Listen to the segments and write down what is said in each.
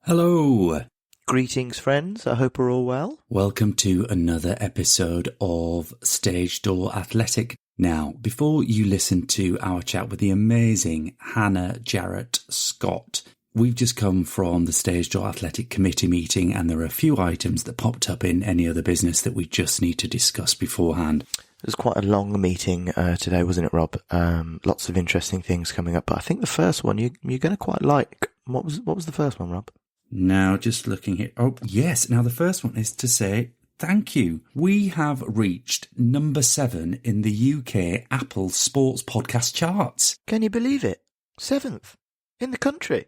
Hello. Greetings, friends. I hope we're all well. Welcome to another episode of Stage Door Athletic. Now, before you listen to our chat with the amazing Hannah Jarrett-Scott, we've just come from the Stage Door Athletic Committee meeting, and there are a few items that popped up in any other business that we just need to discuss beforehand. It was quite a long meeting today, wasn't it, Rob? Lots of interesting things coming up, but I think the first one you're going to quite like. What was the first one, Rob? Now, just looking here. Oh, yes. Now, the first one is to say thank you. We have reached number 7 in the UK Apple Sports Podcast charts. Can you believe it? 7th in the country.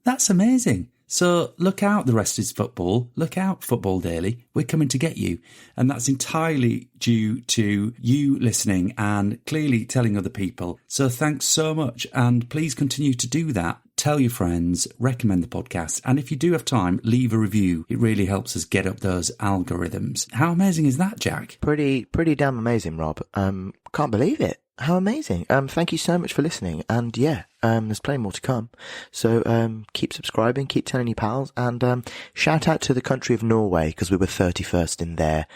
That's amazing. So look out, the rest is football. Look out, Football Daily. We're coming to get you. And that's entirely due to you listening and clearly telling other people. So thanks so much. And please continue to do that. Tell your friends, recommend the podcast. And if you do have time, leave a review. It really helps us get up those algorithms. How amazing is that, Jack? Pretty damn amazing, Rob. Can't believe it. How amazing. Thank you so much for listening. And yeah, there's plenty more to come. So keep subscribing, keep telling your pals, and shout out to the country of Norway, because we were 31st in their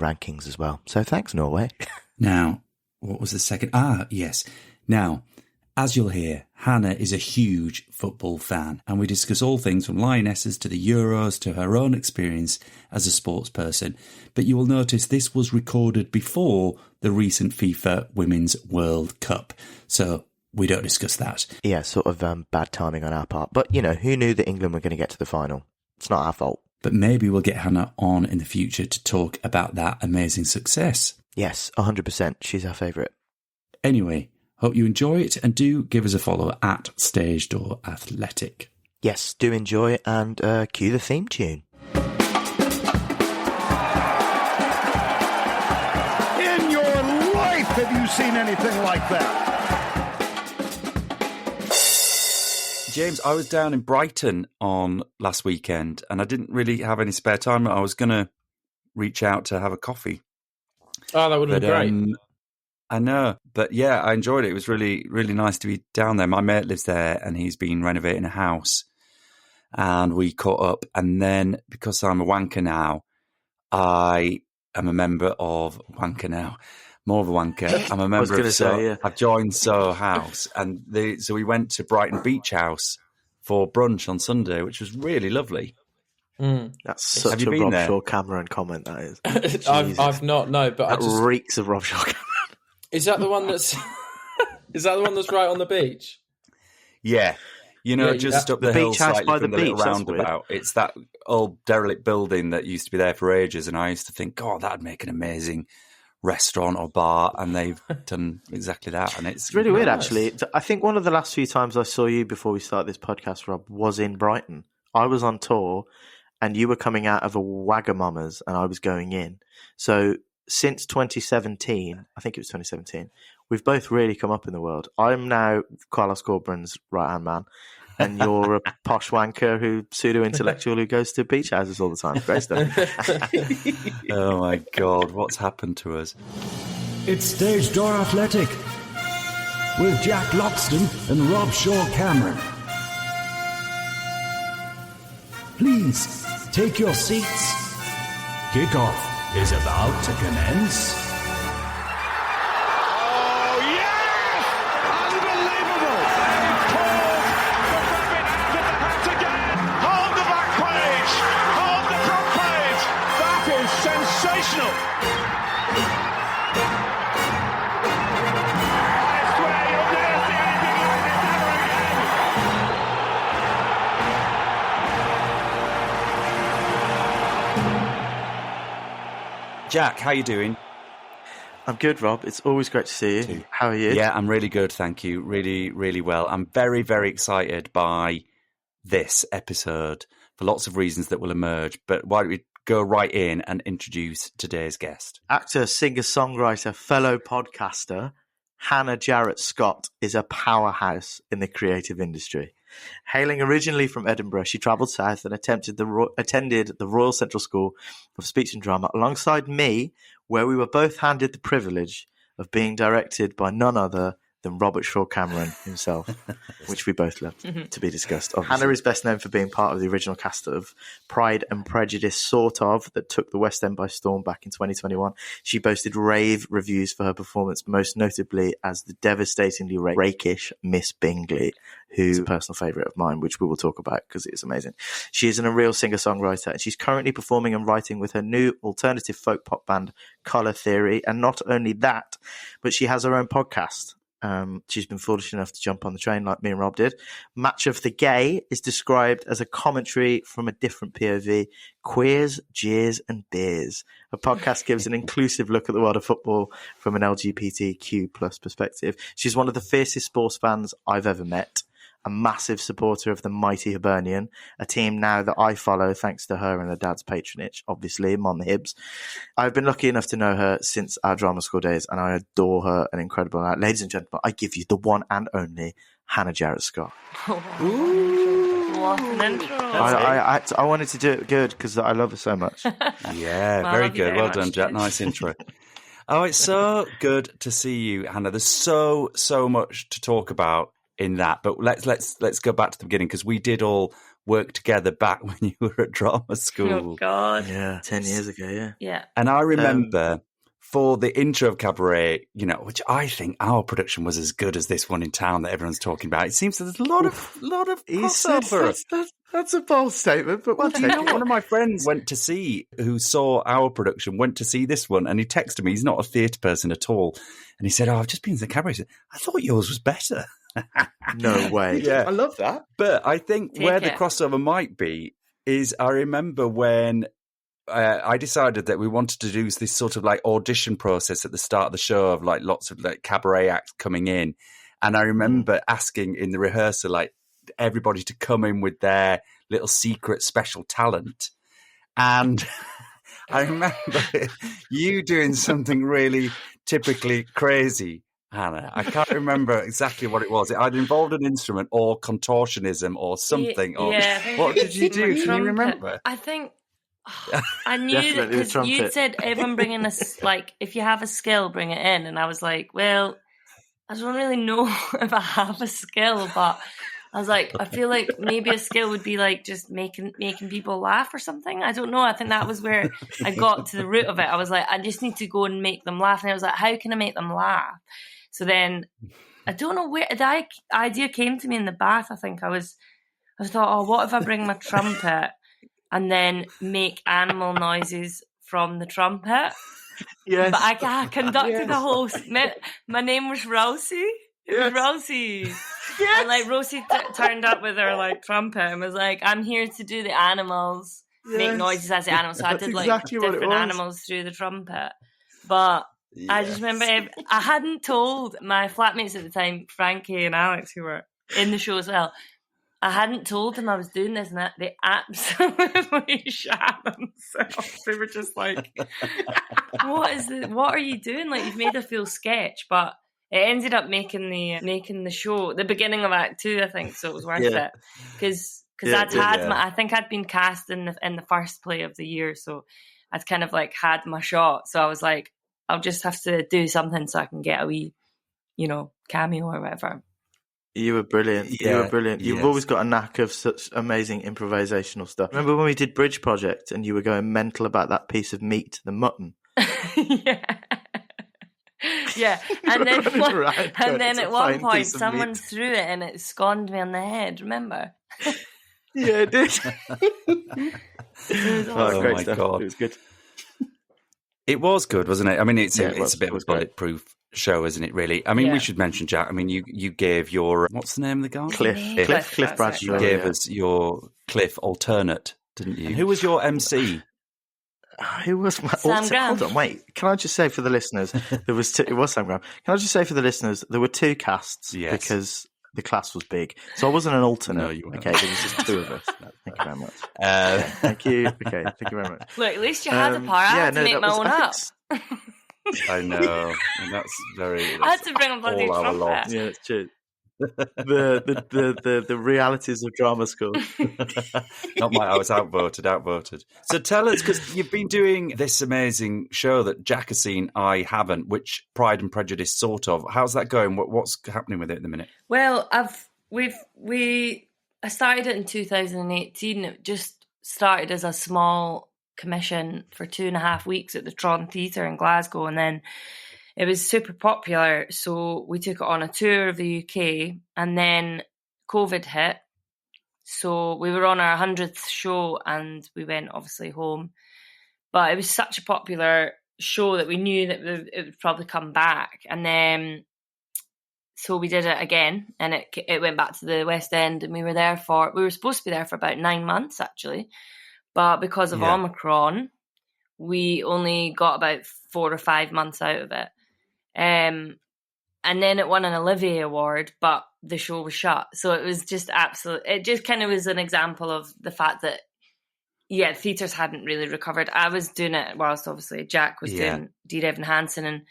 rankings as well. So thanks, Norway. Now, what was the second? Yes. Now, as you'll hear, Hannah is a huge football fan, and we discuss all things from Lionesses to the Euros to her own experience as a sports person. But you will notice this was recorded before the recent FIFA Women's World Cup, so we don't discuss that. Yeah, sort of bad timing on our part. But, you know, who knew that England were going to get to the final? It's not our fault. But maybe we'll get Hannah on in the future to talk about that amazing success. Yes, 100%. She's our favourite. Anyway, hope you enjoy it, and do give us a follow at Stage Door Athletic. Yes, do enjoy it, and cue the theme tune. In your life, have you seen anything like that? James, I was down in Brighton on last weekend, and I didn't really have any spare time. I was going to reach out to have a coffee. Oh, that would have been great. I know, but yeah, I enjoyed it. It was really, really nice to be down there. My mate lives there, and he's been renovating a house, and we caught up. And then, because I'm a wanker now, I am a member of Wanker Now. More of a wanker. I'm a member of I've joined Soho House, and so we went to Brighton Beach House for brunch on Sunday, which was really lovely. That's such a Rob Shaw Cameron comment, that is. I've not, no, but that reeks of Rob Shaw Cameron. Is that the one that's right on the beach? Yeah. You know, just up the hill slightly by from the little roundabout. It's that old derelict building that used to be there for ages, and I used to think, God, that'd make an amazing restaurant or bar, and they've done exactly that. And it's really weird, actually. I think one of the last few times I saw you before we started this podcast, Rob, was in Brighton. I was on tour, and you were coming out of a Wagamama's, and I was going in. So since 2017, I think it was 2017, we've both really come up in the world. I'm now Carlos Corberan's right-hand man, and you're a posh wanker pseudo-intellectual who goes to beach houses all the time. Great stuff. Oh my God, what's happened to us? It's Stage Door Athletic with Jack Loxton and Rob Shaw Cameron. Please take your seats. Kickoff is about to commence. Oh, yes! Unbelievable! They've called the rabbit after the hat again. Hold the back page. Hold the front page. That is sensational. I swear you'll never see anything like this ever again. Jack, how you doing? I'm good, Rob. It's always great to see you. How are you? Yeah, I'm really good, thank you. Really, really well. I'm very, very excited by this episode for lots of reasons that will emerge. But why don't we go right in and introduce today's guest? Actor, singer, songwriter, fellow podcaster, Hannah Jarrett-Scott is a powerhouse in the creative industry. Hailing originally from Edinburgh, she travelled south and attended the Royal Central School of Speech and Drama alongside me, where we were both handed the privilege of being directed by none other than Robert Shaw Cameron himself, which we both loved, to be discussed. Obviously. Hannah is best known for being part of the original cast of Pride and Prejudice, sort of, that took the West End by storm back in 2021. She boasted rave reviews for her performance, most notably as the devastatingly rakish Miss Bingley, who's a personal favourite of mine, which we will talk about because it is amazing. She is a real singer-songwriter, and she's currently performing and writing with her new alternative folk pop band, Colour Theory. And not only that, but she has her own podcast. She's been foolish enough to jump on the train like me and Rob did. Match of the Gay is described as a commentary from a different POV. Queers, jeers and beers. Her podcast gives an inclusive look at the world of football from an LGBTQ plus perspective. She's one of the fiercest sports fans I've ever met. A massive supporter of the mighty Hibernian, a team now that I follow thanks to her and her dad's patronage, obviously, Mon the Hibs. I've been lucky enough to know her since our drama school days, and I adore her an incredible amount. Ladies and gentlemen, I give you the one and only Hannah Jarrett-Scott. Ooh. What an intro. I wanted to do it good because I love her so much. Yeah, Well, very love you good. very Well much, done, Jack. Jed. Nice intro. Oh, it's so good to see you, Hannah. There's so much to talk about in that, but let's go back to the beginning because we did all work together back when you were at drama school. Oh, God. Yeah, 10 years ago, yeah. Yeah. And I remember for the intro of Cabaret, you know, which I think our production was as good as this one in town that everyone's talking about. It seems there's a lot of crossover. That's a bold statement, but Well, do you know, one of my friends who saw our production, went to see this one, and he texted me. He's not a theatre person at all. And he said, I've just been to the Cabaret. He said, I thought yours was better. No way. Yeah. I love that. But I think Take where the it. crossover might be is I remember when I decided that we wanted to do this sort of like audition process at the start of the show of like lots of like cabaret acts coming in. And I remember asking in the rehearsal, like everybody to come in with their little secret special talent. And I remember you doing something really typically crazy, Hannah. I can't remember exactly what it was. It either involved an instrument or contortionism or something. Or I think what it did you was do? my Can you trumpet. remember? I think I knew Definitely the because you trumpet. said everyone bring in like if you have a skill, bring it in, and I was like, well, I don't really know if I have a skill, but I was like, I feel like maybe a skill would be like just making people laugh or something. I don't know. I think that was where I got to the root of it. I was like, I just need to go and make them laugh, and I was like, how can I make them laugh? So then I don't know where the idea came to me in the bath. I thought, oh, what if I bring my trumpet and then make animal noises from the trumpet? Yes. But I conducted the whole. My name was Rosie. It was Rosie. Yes. And like Rosie turned up with her like trumpet and was like, "I'm here to do the animals, make noises as the animals." So I That's did like exactly what it different was. animals through the trumpet. But I just remember I hadn't told my flatmates at the time, Frankie and Alex, who were in the show as well. I hadn't told them I was doing this, and they absolutely shat themselves. They were just like, what are you doing? Like, you've made a full sketch, but it ended up making the show, the beginning of Act 2, I think, so it was worth it. Because I think I'd been cast in the first play of the year, so I'd kind of like had my shot. So I was like, I'll just have to do something so I can get a wee, cameo or whatever. You were brilliant. Yeah, you were brilliant. You've yes. always got a knack of such amazing improvisational stuff. Remember when we did Bridge Project and you were going mental about that piece of meat, the mutton? Yeah. Yeah. And then, running around going, at "It's a one fine point, piece of someone meat." threw it and it sconned me on the head, remember? Yeah, it did. Oh, great my stuff. God. It was good. It was good, wasn't it? I mean, it's Yeah, it was. a bit It of a was great. bulletproof show, isn't it, really? I mean, Yeah. we should mention, Jack, I mean, you gave your, what's the name of the guy? Cliff That's Bradshaw. You gave yeah. us your Cliff alternate, didn't you? Who was your MC? Who was my Sam Graham. Hold on, wait. Can I just say for the listeners, it was Sam Graham. Can I just say for the listeners, there were two casts Yes. because the class was big. So I wasn't an alternate. No, you weren't. Okay, there was just two of us. Thank you very much. Thank you. Okay, thank you very much. Look, at least you had a part. I had to make my own up. I know. And that's very... I had to bring a bloody all our trumpet. lot. Yeah, that's true. the realities of drama school. Not my, I was outvoted. So tell us, because you've been doing this amazing show that Jack has seen, I haven't, which Pride and Prejudice sort of. How's that going? What's happening with it at the minute? Well, I started it in 2018. It just started as a small commission for 2.5 weeks at the Tron Theatre in Glasgow, and then it was super popular, so we took it on a tour of the UK, and then COVID hit. So we were on our 100th show and we went obviously home. But it was such a popular show that we knew that it would probably come back. And then, so we did it again, and it went back to the West End, and we were supposed to be there for about 9 months actually. But because of Omicron, we only got about 4 or 5 months out of it. And then it won an Olivier Award, but the show was shut. So it was just it just kind of was an example of the fact that, theatres hadn't really recovered. I was doing it whilst obviously Jack was doing Dear Evan Hansen, and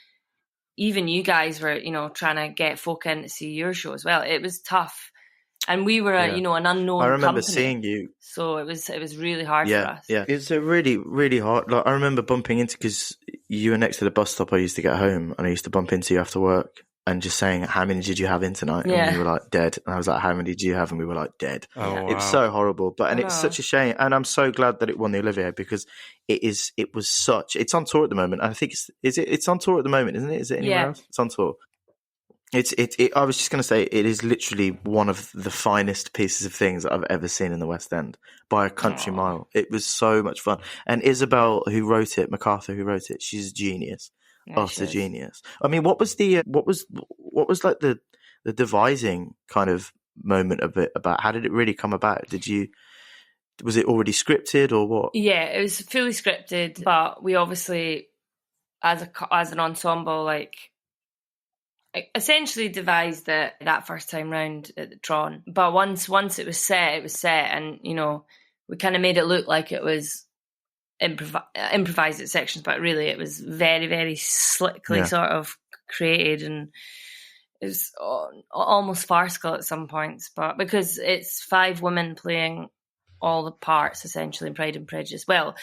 even you guys were, trying to get folk in to see your show as well. It was tough. And we were, an unknown I remember company, seeing you. So it was really hard for us. Yeah, it's a really, really hard. Like, I remember bumping into, because you were next to the bus stop I used to get home, and I used to bump into you after work and just saying, how many did you have in tonight? And you were like, dead. And I was like, how many did you have? And we were like, dead. Oh, wow. It's so horrible. And it's such a shame. And I'm so glad that it won the Olivier, because it's on tour at the moment. I think it's on tour at the moment, isn't it? Is it anywhere else? It's on tour. I was just going to say, it is literally one of the finest pieces of things that I've ever seen in the West End by a country mile. It was so much fun. And Isabel, MacArthur, who wrote it, she's a genius. A genius. I mean, what was like the devising kind of moment of it about? How did it really come about? Was it already scripted or what? Yeah, it was fully scripted, but we obviously, as an ensemble, like, essentially devised it that first time round at the Tron. But once it was set, and we kind of made it look like it was improvised at sections, but really it was very, very slickly sort of created, and it was almost farcical at some points. But because it's 5 women playing all the parts essentially in Pride and Prejudice, well,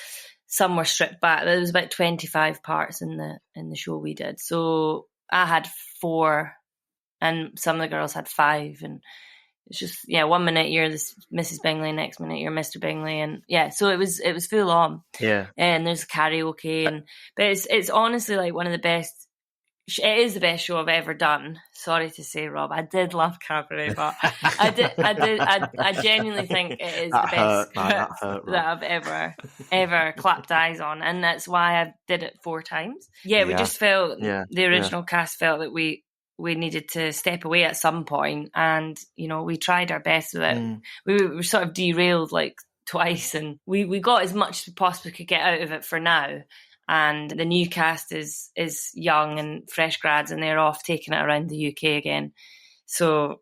some were stripped back. There was about 25 parts in the show we did. So I had 4, and some of the girls had 5, and it's just 1 minute you're this Mrs. Bingley, next minute you're Mr. Bingley, and so it was full on. Yeah, and there's karaoke, but it's honestly like one of the best. It is the best show I've ever done. Sorry to say, Rob, I did love Cabaret, but I genuinely think it is the best script that I've ever clapped eyes on, and that's why I did it 4 times. We just felt the original cast felt that we needed to step away at some point, and we tried our best with it. We were sort of derailed like twice, and we got as much as we possibly could get out of it for now. And the new cast is young and fresh grads, and they're off taking it around the UK again. So,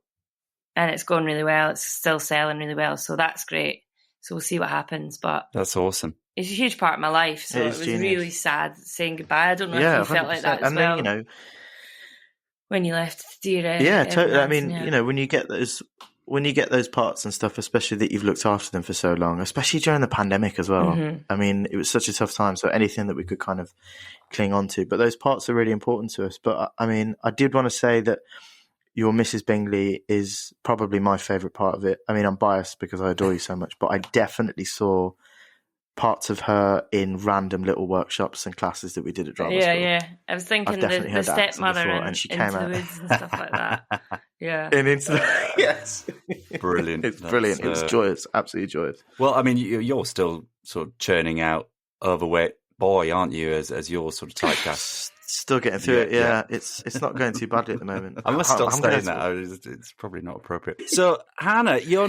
and it's going really well. It's still selling really well. So that's great. So we'll see what happens. But that's awesome. It's a huge part of my life. So it was really sad saying goodbye. I don't know if you felt like that as well. Then, when you left Dear. Yeah, totally. I mean, when you get those parts and stuff, especially that you've looked after them for so long, especially during the pandemic as well. Mm-hmm. I mean, it was such a tough time. So anything that we could kind of cling on to, but those parts are really important to us. But I mean, I did want to say that your Mrs. Bingley is probably my favourite part of it. I mean, I'm biased because I adore you so much, but I definitely saw parts of her in random little workshops and classes that we did at drama school. Yeah. I was thinking the stepmother and she came out. The Woods and stuff like that. Yeah. And into the, yes. Brilliant. It's brilliant. It was joyous. Absolutely joyous. Well, I mean, you're still sort of churning out overweight boy, aren't you, as your sort of typecast? Still getting through it, yeah. It's not going too badly at the moment. I must stop saying that. It's probably not appropriate. So, Hannah, you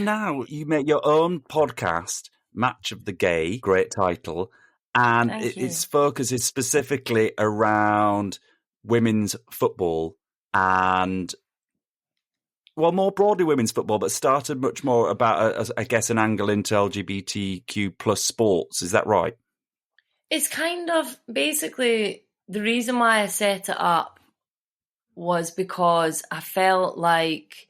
make your own podcast, Match of the Gay, great title, and its focus is specifically around women's football and, well, more broadly women's football, but started much more about, I guess, an angle into LGBTQ plus sports. Is that right? It's kind of basically the reason why I set it up was because I felt like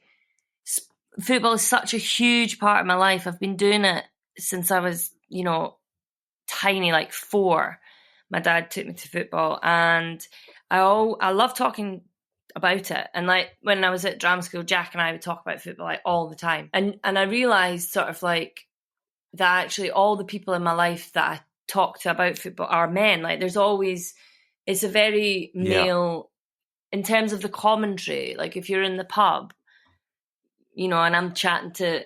football is such a huge part of my life. I've been doing it since I was, tiny, like 4. My dad took me to football, and I love talking about it. And like when I was at drama school, Jack and I would talk about football like all the time. And I realised sort of like that actually all the people in my life that I talk to about football are men. Like there's always, it's a very male in terms of the commentary. Like if you're in the pub, and I'm chatting to,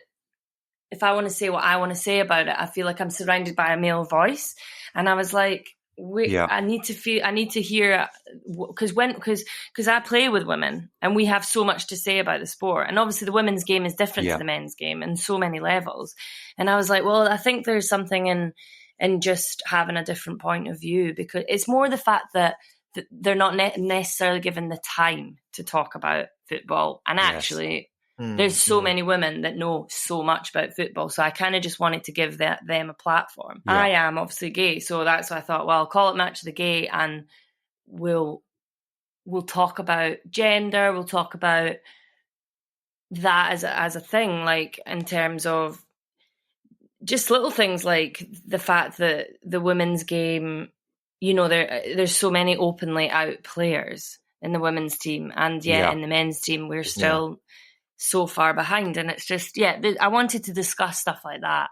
if I want to say what I want to say about it, I feel like I'm surrounded by a male voice. And I was like, I need to hear, because I play with women and we have so much to say about the sport. And obviously the women's game is different to the men's game in so many levels. And I was like, well, I think there's something in just having a different point of view, because it's more the fact that they're not necessarily given the time to talk about football. And actually, there's so many women that know so much about football. So I kind of just wanted to give them a platform. Yeah. I am obviously gay. So that's why I thought, well, I'll call it Match of the Gay, and we'll talk about gender. We'll talk about that as a thing, like in terms of just little things like the fact that the women's game, there's so many openly out players in the women's team, and yet in the men's team we're still so far behind. And it's just I wanted to discuss stuff like that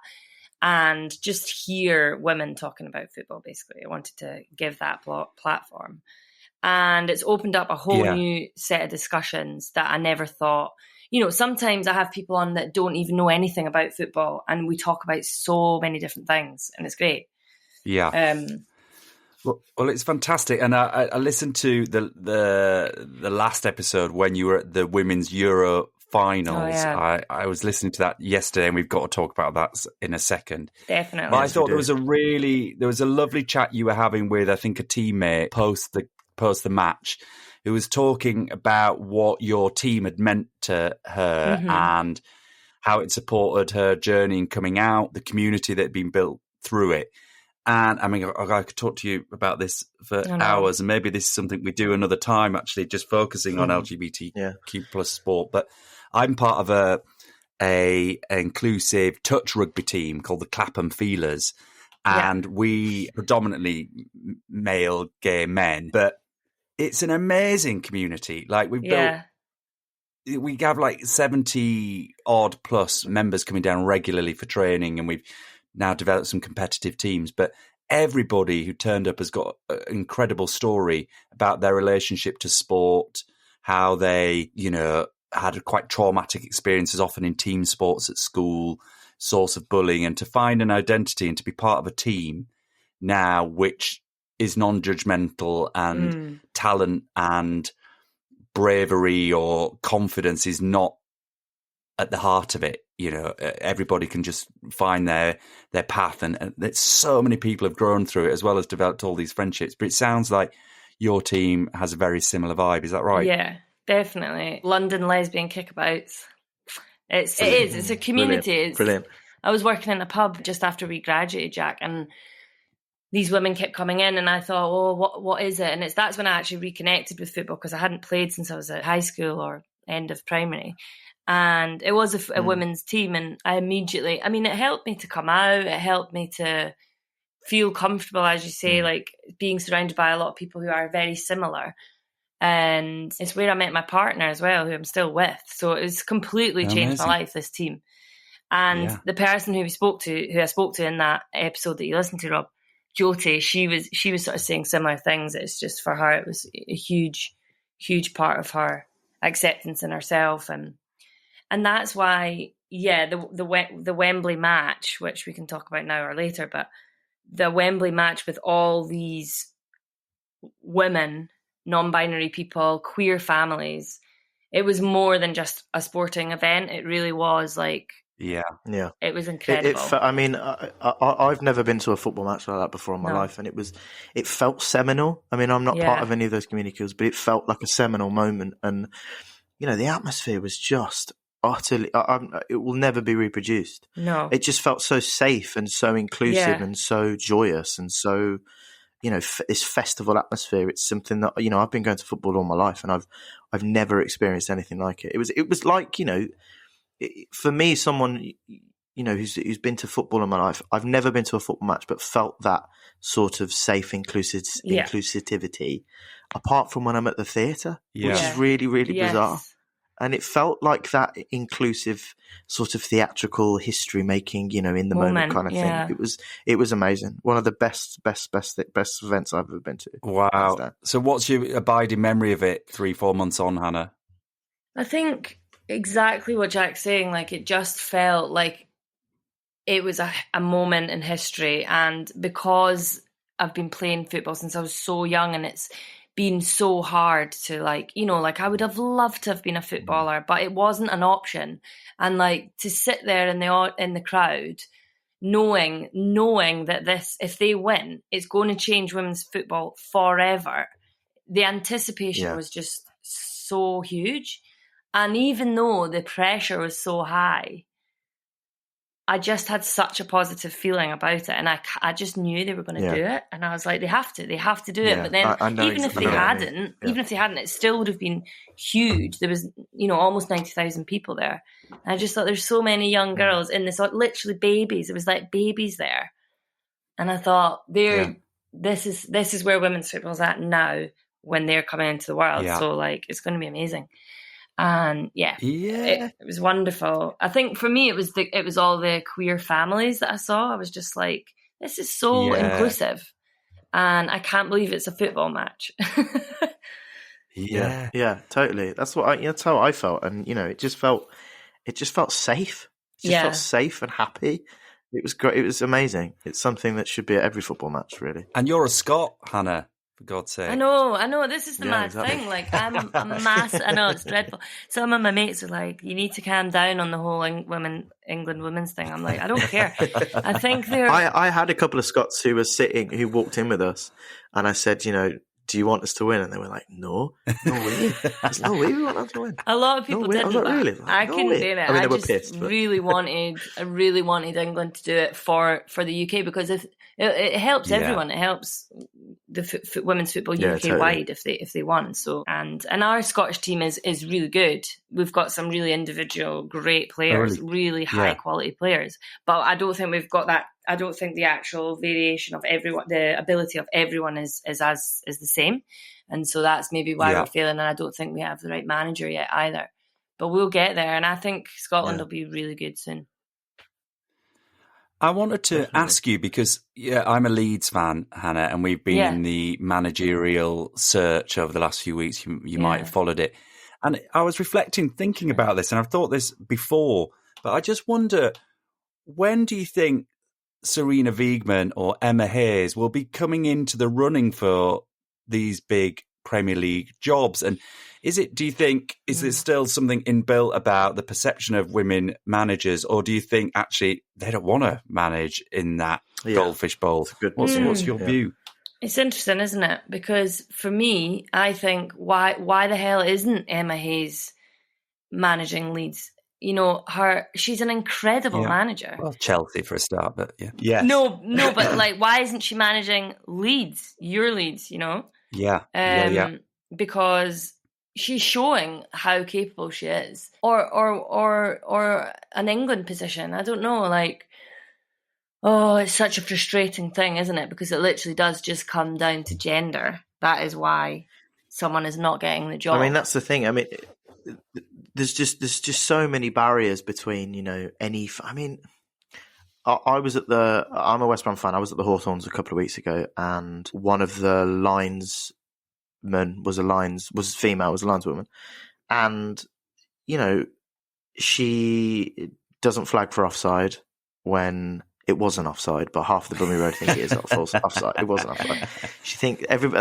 and just hear women talking about football. Basically, I wanted to give that platform, and it's opened up a whole new set of discussions that I never thought. Sometimes I have people on that don't even know anything about football, and we talk about so many different things, and it's great. Well, it's fantastic, and I listened to the last episode when you were at the Women's Euro finals. I was listening to that yesterday, and we've got to talk about that in a second. Definitely. But I thought there was a lovely chat you were having with, I think, a teammate post the match, who was talking about what your team had meant to her and how it supported her journey in coming out, the community that had been built through it. And I mean, I could talk to you about this for hours, and maybe this is something we do another time, actually, just focusing on LGBTQ plus sport. But I'm part of a inclusive touch rugby team called the Clapham Feelers, and we predominantly male gay men, but it's an amazing community. Like we have like 70 odd plus members coming down regularly for training, and we've now developed some competitive teams. But everybody who turned up has got an incredible story about their relationship to sport, how they, had quite traumatic experiences, often in team sports at school, source of bullying, and to find an identity and to be part of a team now which is non-judgmental, and talent and bravery or confidence is not at the heart of it. Everybody can just find their path, and there's so many people have grown through it, as well as developed all these friendships. But it sounds like your team has a very similar vibe. Is that right? Yeah, definitely. London lesbian kickabouts. It is. It's a community. Brilliant. I was working in a pub just after we graduated, Jack, and these women kept coming in, and I thought, oh, what is it? And that's when I actually reconnected with football, because I hadn't played since I was at high school or end of primary. And it was a women's team, and I immediately, it helped me to come out. It helped me to feel comfortable, as you say, like being surrounded by a lot of people who are very similar. And it's where I met my partner as well, who I'm still with. So it's completely changed my life, this team. And the person who I spoke to in that episode that you listened to, Rob, Jyoti, she was sort of saying similar things. It's just, for her, it was a huge, huge part of her acceptance in herself. And that's why, the Wembley match, which we can talk about now or later, but the Wembley match with all these women, non-binary people, queer families, it was more than just a sporting event. It really was like, it was incredible. I've never been to a football match like that before in my life, and it felt seminal. I'm not part of any of those communities, but it felt like a seminal moment, and the atmosphere was just utterly, it will never be reproduced. No. It just felt so safe and so inclusive and so joyous and so, this festival atmosphere. It's something that, I've been going to football all my life, and I've never experienced anything like it. It was like, for me, someone, you know, who's been to football in my life, I've never been to a football match, but felt that sort of safe inclusivity, apart from when I'm at the theatre, which is really, really bizarre. And it felt like that inclusive sort of theatrical history making, you know, in the moment kind of thing. It was amazing. One of the best events I've ever been to. Wow. So what's your abiding memory of it 3-4 months on, Hannah? I think exactly what Jack's saying. Like, it just felt like it was a moment in history. And because I've been playing football since I was so young, and it's been so hard to, like, you know, like, I would have loved to have been a footballer, but it wasn't an option. And like, to sit there in the crowd, knowing that this, if they win, it's going to change women's football forever. The anticipation was just so huge. And even though the pressure was so high, I just had such a positive feeling about it, and I just knew they were going to do it, and I was like, they have to do it. But then, even if they hadn't, it still would have been huge. There was, you know, almost 90,000 people there, and I just thought, there's so many young girls in this, literally babies. It was like babies there, and I thought, this is where women's football's at now when they're coming into the world. So like, it's going to be amazing. And it was wonderful. I think for me, it was all the queer families that I saw. I was just like, this is so inclusive, and I can't believe it's a football match. Yeah, totally. That's how I felt, and you know, it just felt safe. It just felt safe and happy. It was great. It was amazing. It's something that should be at every football match, really. And you're a Scot, Hannah. For God's sake. I know. This is the mad thing. Like, I'm a massive. I know, it's dreadful. Some of my mates are like, you need to calm down on the whole England women's thing. I'm like, I don't care. I think they're. I had a couple of Scots who walked in with us, and I said, you know, do you want us to win? And they were like, no way. There's no way we want them to win. A lot of people didn't. I was like, really? Like, I couldn't do it. I mean, they were just pissed. But... I really wanted England to do it for the UK, because if it helps everyone. It helps the women's football UK wide if they won. So and our Scottish team is really good. We've got some really individual great players, really high quality players. But I don't think we've got that. I don't think the actual variation of everyone, the ability of everyone is the same. And so that's maybe why we're failing. And I don't think we have the right manager yet either. But we'll get there. And I think Scotland will be really good soon. I wanted to ask you, because I'm a Leeds fan, Hannah, and we've been in the managerial search over the last few weeks. You might have followed it. And I was thinking about this, and I've thought this before, but I just wonder, when do you think Serena Wiegman or Emma Hayes will be coming into the running for these big Premier League jobs? And do you think, is there still something inbuilt about the perception of women managers, or do you think actually they don't want to manage in that goldfish bowl? What's your view? It's interesting, isn't it? Because for me, I think, why the hell isn't Emma Hayes managing Leeds? You know, she's an incredible manager. Well, Chelsea for a start, but yeah. No, but like, why isn't she managing Leeds? Your Leeds, you know? Because she's showing how capable she is, or an England position. I don't know. Like, it's such a frustrating thing, isn't it? Because it literally does just come down to gender. That is why someone is not getting the job. I mean, that's the thing. I mean, there's just so many barriers between, you know, any. I mean, I'm a West Brom fan. I was at the Hawthorns a couple of weeks ago, and one of the linesmen was a lineswoman, and you know, she doesn't flag for offside when it wasn't offside, but half the Brummie Road think it is false offside. It wasn't offside. And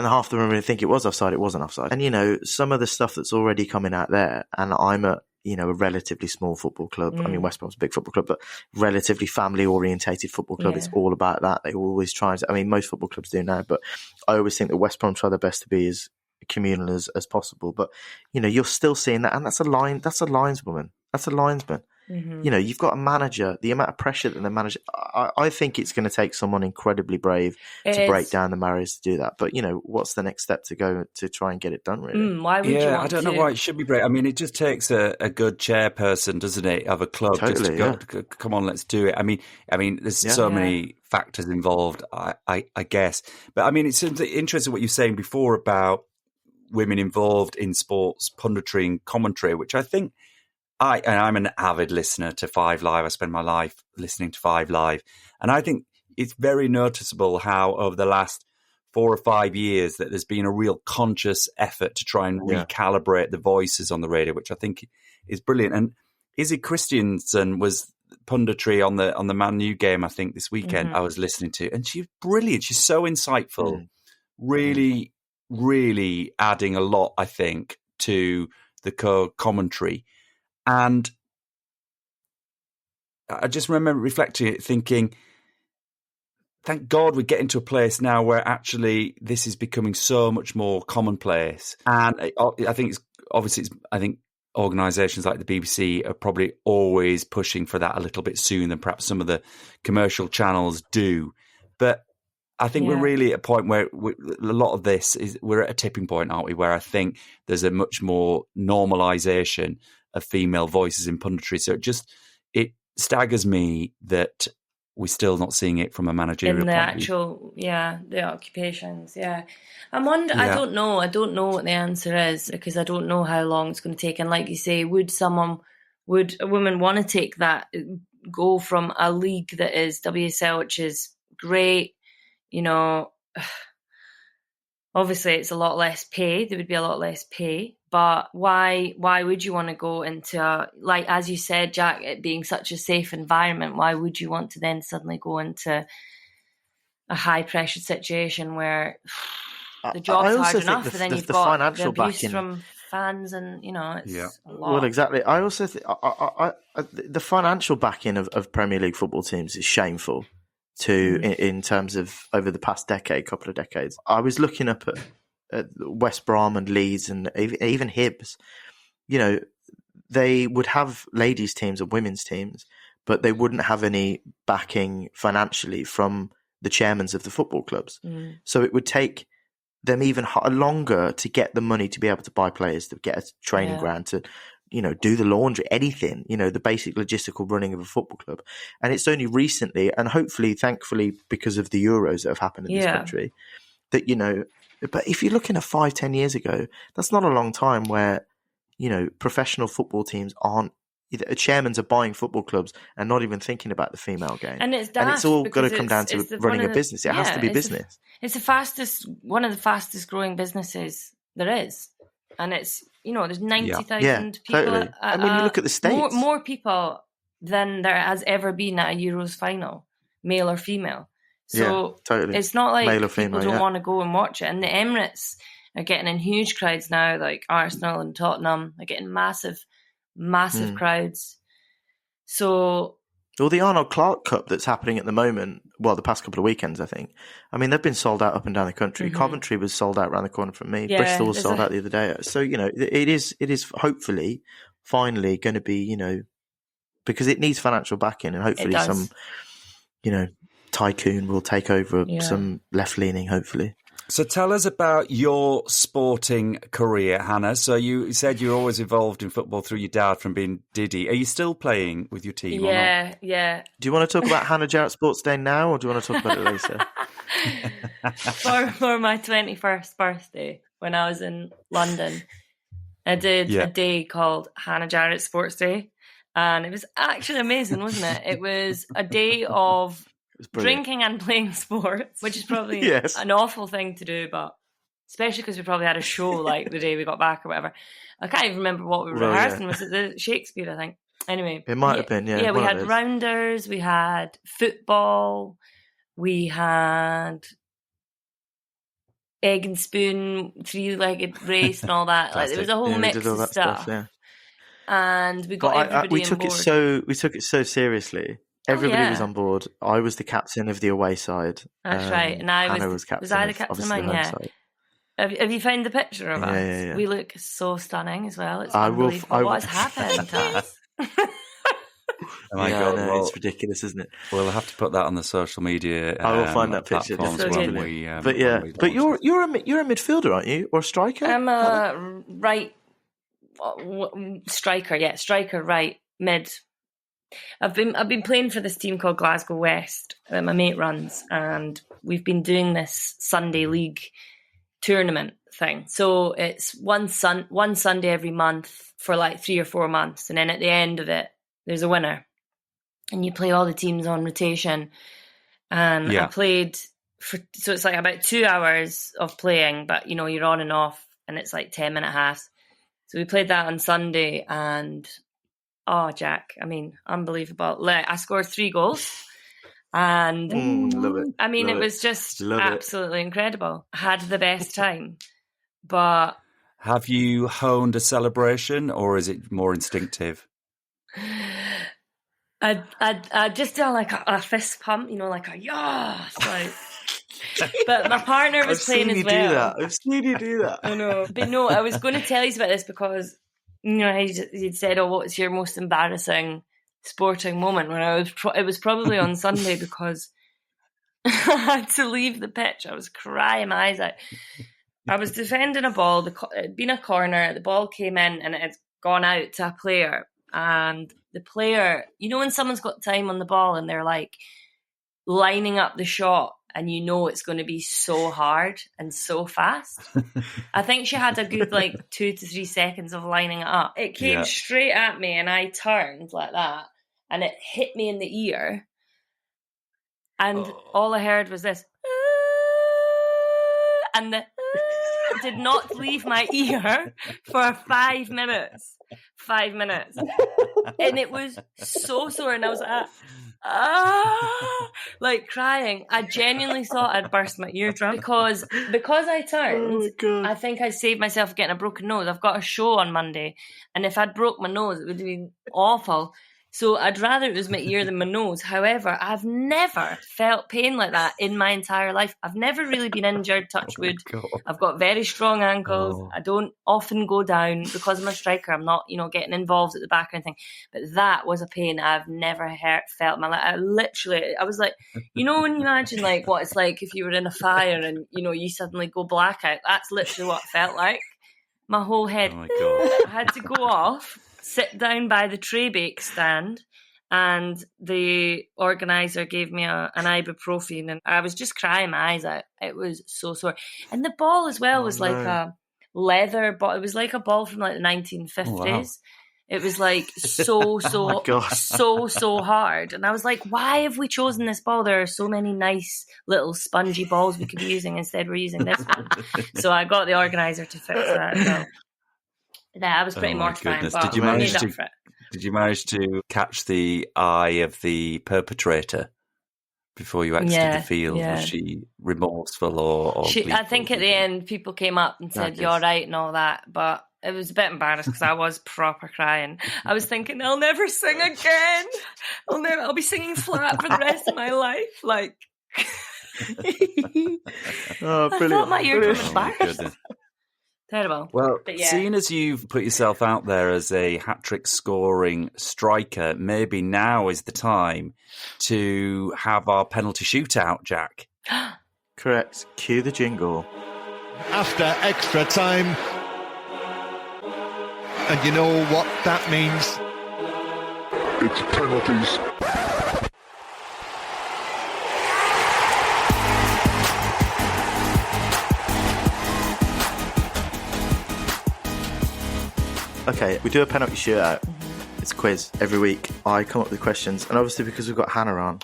half the Brummie think it was offside. It wasn't offside. And you know, some of the stuff that's already coming out there, and I'm at, you know, a relatively small football club. I mean, West Brom's a big football club, but relatively family-orientated football club. It's all about that. They always try. I mean, most football clubs do now, but I always think that West Brom try their best to be as communal as possible. But you know, you're still seeing that, and that's a lineswoman. That's a linesman. You know, you've got a manager, the amount of pressure that the manager, I think it's going to take someone incredibly brave to break down the barriers to do that. But, you know, what's the next step to go to try and get it done, really? Why would you want I don't know why it should be brave. I mean, it just takes a good chairperson, doesn't it, of a club just to go, come on, let's do it. I mean, there's so many factors involved, I guess. But I mean, it's interesting what you were saying before about women involved in sports punditry and commentary, which I think I'm an avid listener to Five Live. I spend my life listening to Five Live. And I think it's very noticeable how over the last 4 or 5 years that there's been a real conscious effort to try and recalibrate the voices on the radio, which I think is brilliant. And Izzy Christiansen was punditry on the Man U game, I think, this weekend I was listening to. And she's brilliant. She's so insightful. Really, really adding a lot, I think, to the commentary. And I just remember reflecting it, thinking, thank God we're getting to a place now where actually this is becoming so much more commonplace. And I think I think organisations like the BBC are probably always pushing for that a little bit sooner than perhaps some of the commercial channels do. But I think we're really at a point where a lot of this we're at a tipping point, aren't we? Where I think there's a much more normalisation of female voices in punditry. So it staggers me that we're still not seeing it from a managerial in the point actual, the occupations. I'm wondering. I don't know what the answer is, because I don't know how long it's going to take. And like you say, would a woman want to take that, go from a league that is WSL, which is great, you know, obviously it's a lot less pay. There would be a lot less pay. But why would you want to go into, like, as you said, Jack, it being such a safe environment, why would you want to then suddenly go into a high-pressure situation where the job's hard enough, and then you've got financial the abuse from fans and, you know, it's a lot. Well, exactly. I also think the financial backing of Premier League football teams is shameful in terms of over the past couple of decades. I was looking up at West Brom and Leeds and even Hibs. You know, they would have ladies' teams and women's teams, but they wouldn't have any backing financially from the chairmen of the football clubs. So it would take them even longer to get the money to be able to buy players, to get a training ground, to, you know, do the laundry, anything, you know, the basic logistical running of a football club. And it's only recently, and hopefully, thankfully, because of the Euros that have happened in this country, that, you know, but if you're looking at 5-10 years ago, that's not a long time where, you know, professional football teams aren't, chairmen are buying football clubs and not even thinking about the female game. And it's all got to come down to running a business. It has to be business. It's one of the fastest growing businesses there is. And it's, you know, there's 90,000 people. Totally. I mean, you look at the States. More people than there has ever been at a Euros final, male or female. So totally. It's not like male or female, people don't want to go and watch it. And the Emirates are getting in huge crowds now, like Arsenal and Tottenham are getting massive crowds. So, well, the Arnold Clark Cup that's happening at the moment, well, the past couple of weekends, I think. I mean, they've been sold out up and down the country. Coventry was sold out around the corner from me. Bristol was sold out the other day. So, you know, it is hopefully finally going to be, you know, because it needs financial backing, and hopefully some, you know, tycoon will take over, some left-leaning, hopefully. So tell us about your sporting career, Hannah. So you said you're always involved in football through your dad from being Diddy. Are you still playing with your team or not? Yeah. Do you want to talk about Hannah Jarrett Sports Day now, or do you want to talk about it later? For my 21st birthday, when I was in London, I did a day called Hannah Jarrett Sports Day. And it was actually amazing, wasn't it? It was a day of drinking and playing sports, which is probably an awful thing to do, but especially because we probably had a show like the day we got back or whatever. I can't even remember what we were rehearsing. Was it the Shakespeare, I think? Anyway. It might have been, Yeah, we had rounders, we had football, we had egg and spoon, 3-legged race and all that. Like, it was a whole mix of stuff. And we got everybody we took on board. We took it so seriously. Everybody was on board. I was the captain of the away side. That's right. And Hannah was captain. Was I the captain of mine? Yeah. Have you found the picture of us? Yeah. We look so stunning as well. It's unbelievable what has happened to us. Oh my Yeah, God, I know, well, it's ridiculous, isn't it? we'll have to put that on the social media. I will find that picture. platforms Just when so we. But yeah, when we but launch you're a midfielder, aren't you, or a striker? I'm Hannah? a right striker. Yeah, striker, right mid. I've been playing for this team called Glasgow West that my mate runs, and we've been doing this Sunday league tournament thing. So it's one Sunday every month for like 3 or 4 months, and then at the end of it, there's a winner, and you play all the teams on rotation. And Yeah. I played so it's like about 2 hours of playing, but you know you're on and off, and it's like 10-minute halves. So we played that on Sunday, and oh, Jack, I mean, unbelievable. Like, I scored 3 goals. And Love it. I mean, Love it it. was just Love it. absolutely incredible. I had the best time. But Have you honed a celebration, or is it more instinctive? I just done like a fist pump, you know, like a yes. Like, but my partner was playing as well. I've seen you do that. I know. But no, I was going to tell you about this because, you know, he'd said, oh, what's your most embarrassing sporting moment? When it was probably on Sunday because I had to leave the pitch. I was crying my eyes out. I was defending a ball. It'd been a corner. The ball came in and it had gone out to a player. And the player, you know when someone's got time on the ball and they're like lining up the shot and you know it's going to be so hard and so fast. I think she had a good like 2 to 3 seconds of lining it up. It came straight at me and I turned like that and it hit me in the ear. And all I heard was this. And the did not leave my ear for 5 minutes. 5 minutes. And it was so sore. And I was like crying. I genuinely thought I'd burst my eardrum because I turned. I think I saved myself getting a broken nose. I've got a show on Monday, and if I'd broke my nose, it would have been awful. So I'd rather it was my ear than my nose. However, I've never felt pain like that in my entire life. I've never really been injured, touch wood. I've got very strong ankles. I don't often go down because I'm a striker. I'm not, you know, getting involved at the back or anything. But that was a pain I've never felt in my life. I was like, you know, when you imagine like what it's like if you were in a fire and, you know, you suddenly go blackout. That's literally what it felt like. My whole head. Oh my God. I had to go off. Sit down by the tray bake stand, and the organizer gave me an ibuprofen, and I was just crying my eyes out. It was so sore, and the ball as well was like a leather ball. It was like a ball from like the 1950s. Oh, wow. It was like so hard, and I was like, why have we chosen this ball? There are so many nice little spongy balls we could be using. Instead, we're using this one. So I got the organizer to fix that as well. Yeah, I was pretty mortified, but Did you manage to catch the eye of the perpetrator before you exited the field? Yeah. Was she remorseful or I think at the end people came up and said, you're right and all that, but it was a bit embarrassed because I was proper crying. I was thinking, I'll never sing again. I'll be singing flat for the rest of my life. Like, brilliant. I thought my eardrum was back. Terrible. Well, yeah. Seeing as you've put yourself out there as a hat-trick scoring striker, maybe now is the time to have our penalty shootout, Jack. Correct. Cue the jingle. After extra time. And you know what that means? It's penalties. Okay, we do a penalty shootout. It's a quiz every week. I come up with questions, and obviously because we've got Hannah on,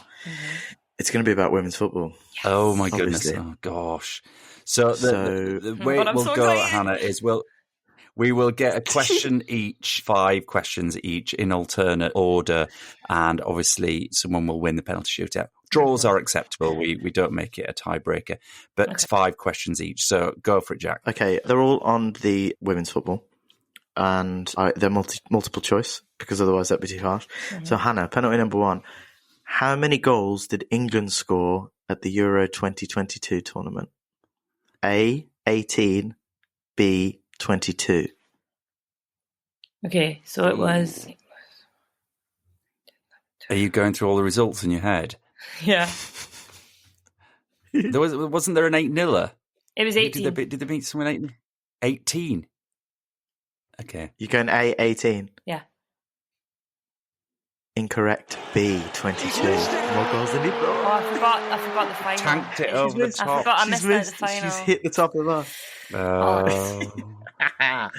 it's going to be about women's football. Yes. Oh my goodness! Obviously. Oh gosh! So the way it will go, Hannah, is we will get a question each, 5 questions each in alternate order, and obviously someone will win the penalty shootout. Draws are acceptable. We don't make it a tiebreaker, but 5 questions each. So go for it, Jack. Okay, they're all on the women's football. And they're multiple choice because otherwise that'd be too harsh. So Hannah, penalty number 1. How many goals did England score at the Euro 2022 tournament? A, 18, B, 22. Okay, so it was Are you going through all the results in your head? Yeah. Wasn't there an 8-0? It was 18. Did they beat someone 8? 18. Okay. You're going A, 18. Yeah. Incorrect. B, 22. More goals than you Oh, thought. I forgot the final. Tanked it over the I top. forgot I missed out the final. She's hit the top of the bar.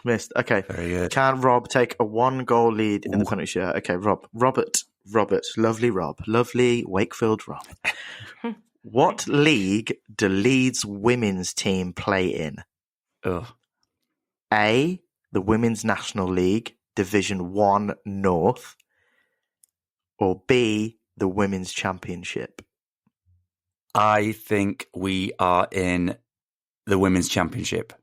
Missed. Okay. Very good. Can Rob take a 1-goal lead in the penalty share? Okay, Robert, lovely Rob. Lovely Wakefield Rob. What league do Leeds women's team play in? Ugh. A, the Women's National League, Division 1 North, or B, the Women's Championship? I think we are in the Women's Championship.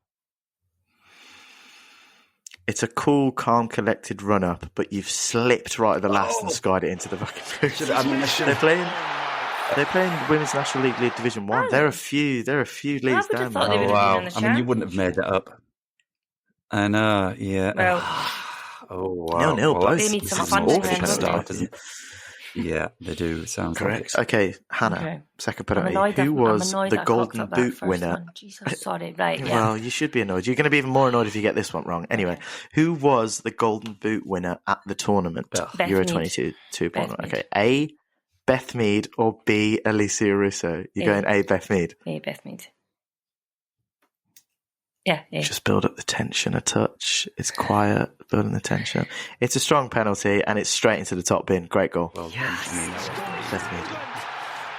It's a cool, calm, collected run-up, but you've slipped right at the last and skied it into the fucking booth. They're playing Women's National League Division 1. Oh. There are a few leagues would have down thought there. they would have been in the I mean, you wouldn't have made that up. I know, yeah. Well, Oh, wow. 0-0, Well, both. They need some That's funding an awful then, don't start, they? isn't it? Yeah, they do. Sounds Correct. like Okay, Hannah, Okay. second I'm penalty. annoyed Who was I'm annoyed the that I cocked Golden up that Boot first winner? one. Jesus, sorry. Right, yeah. Well, you should be annoyed. You're going to be even more annoyed if you get this one wrong. Anyway, Okay. who was the Golden Boot winner at the tournament? Beth Euro Mead. 22 2.0. Beth Mead. Okay, A, Beth Mead, or B, Alicia Russo? You're going A, Beth Mead. Yeah, Beth Mead. Yeah, yeah. Just build up the tension a touch. It's quiet, building the tension. It's a strong penalty, and it's straight into the top bin. Great goal. well done to me. Beth Mead.